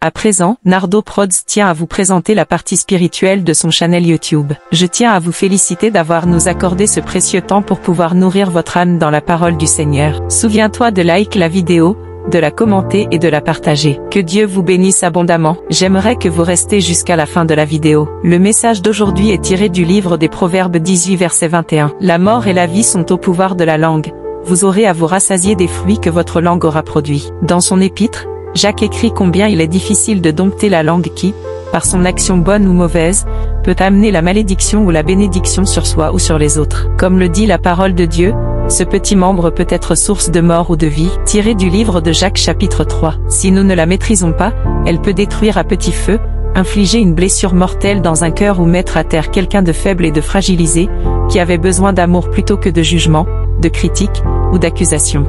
À présent, Nardo Prods tient à vous présenter la partie spirituelle de son channel YouTube. Je tiens à vous féliciter d'avoir nous accordé ce précieux temps pour pouvoir nourrir votre âme dans la parole du Seigneur. Souviens-toi de like la vidéo, de la commenter et de la partager. Que Dieu vous bénisse abondamment. J'aimerais que vous restez jusqu'à la fin de la vidéo. Le message d'aujourd'hui est tiré du livre des Proverbes 18 verset 21. La mort et la vie sont au pouvoir de la langue. Vous aurez à vous rassasier des fruits que votre langue aura produits. Dans son épître, Jacques écrit combien il est difficile de dompter la langue qui, par son action bonne ou mauvaise, peut amener la malédiction ou la bénédiction sur soi ou sur les autres. Comme le dit la parole de Dieu, ce petit membre peut être source de mort ou de vie, tiré du livre de Jacques chapitre 3. Si nous ne la maîtrisons pas, elle peut détruire à petit feu, infliger une blessure mortelle dans un cœur ou mettre à terre quelqu'un de faible et de fragilisé, qui avait besoin d'amour plutôt que de jugement, de critique ou d'accusation.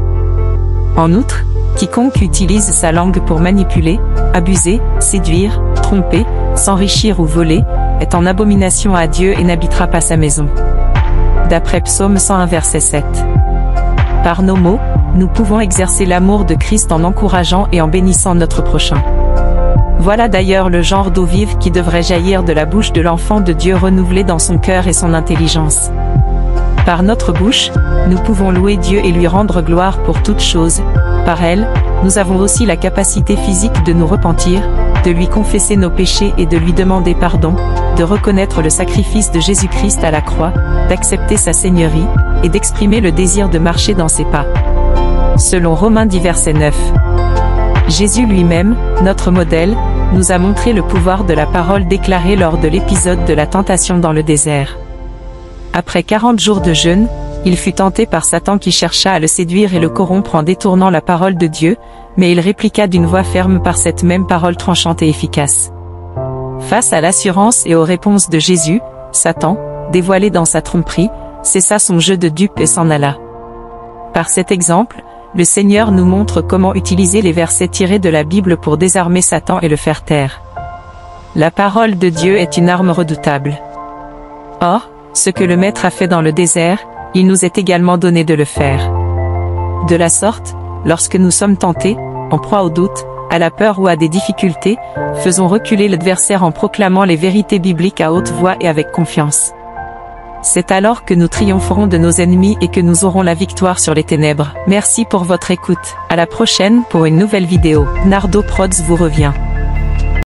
En outre, quiconque utilise sa langue pour manipuler, abuser, séduire, tromper, s'enrichir ou voler, est en abomination à Dieu et n'habitera pas sa maison. D'après Psaume 101 verset 7. Par nos mots, nous pouvons exercer l'amour de Christ en encourageant et en bénissant notre prochain. Voilà d'ailleurs le genre d'eau vive qui devrait jaillir de la bouche de l'enfant de Dieu renouvelé dans son cœur et son intelligence. Par notre bouche, nous pouvons louer Dieu et lui rendre gloire pour toutes choses. Par elle, nous avons aussi la capacité physique de nous repentir, de lui confesser nos péchés et de lui demander pardon, de reconnaître le sacrifice de Jésus-Christ à la croix, d'accepter sa seigneurie, et d'exprimer le désir de marcher dans ses pas. Selon Romains 10 verset 9. Jésus lui-même, notre modèle, nous a montré le pouvoir de la parole déclarée lors de l'épisode de la tentation dans le désert. Après 40 jours de jeûne, il fut tenté par Satan qui chercha à le séduire et le corrompre en détournant la parole de Dieu, mais il répliqua d'une voix ferme par cette même parole tranchante et efficace. Face à l'assurance et aux réponses de Jésus, Satan, dévoilé dans sa tromperie, cessa son jeu de dupe et s'en alla. Par cet exemple, le Seigneur nous montre comment utiliser les versets tirés de la Bible pour désarmer Satan et le faire taire. La parole de Dieu est une arme redoutable. Or, ce que le Maître a fait dans le désert, il nous est également donné de le faire. De la sorte, lorsque nous sommes tentés, en proie au doute, à la peur ou à des difficultés, faisons reculer l'adversaire en proclamant les vérités bibliques à haute voix et avec confiance. C'est alors que nous triompherons de nos ennemis et que nous aurons la victoire sur les ténèbres. Merci pour votre écoute. À la prochaine pour une nouvelle vidéo. Nardo Prods vous revient.